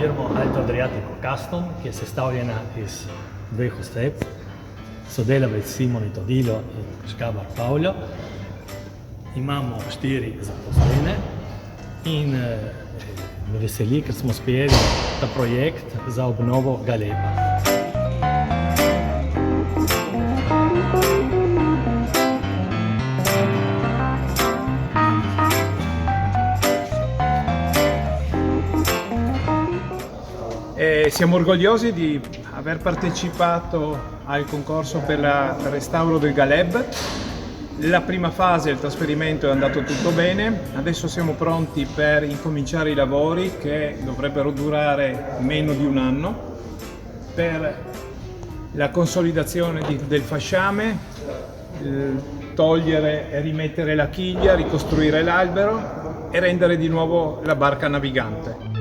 firmo Alto Adriatico Custom, ki je sestavljena iz dveh oseb, sodelavec Simon Todilo in Škabar Pavlo. Imamo 4 zaposlene in me veseli, ker smo sprejeli ta projekt za obnovo Galeba. Siamo orgogliosi di aver partecipato al concorso per il restauro del Galeb. La prima fase, il trasferimento, è andato tutto bene. Adesso siamo pronti per incominciare i lavori che dovrebbero durare meno di un anno per la consolidazione del fasciame, togliere e rimettere la chiglia, ricostruire l'albero e rendere di nuovo la barca navigante.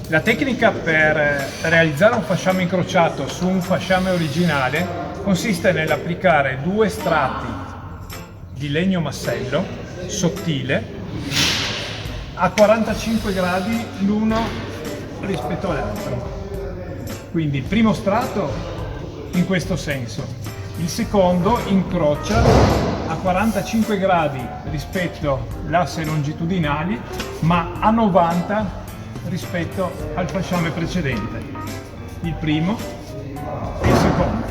La tecnica per realizzare un fasciame incrociato su un fasciame originale consiste nell'applicare 2 strati di legno massello sottile a 45 gradi l'uno rispetto all'altro. Quindi il primo strato in questo senso, il secondo incrocia a 45 gradi rispetto all'asse longitudinali, ma a 90 rispetto al fasciame precedente, il primo e il secondo.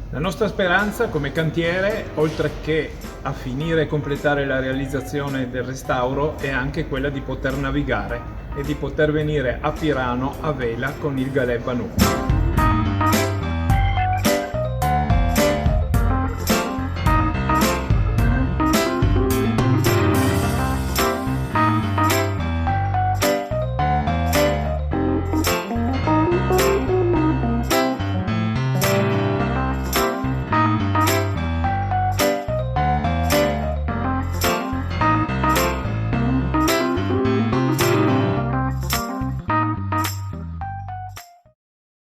La nostra speranza come cantiere, oltre che a finire e completare la realizzazione del restauro, è anche quella di poter navigare e di poter venire a Pirano a vela con il Galeb a nuovo.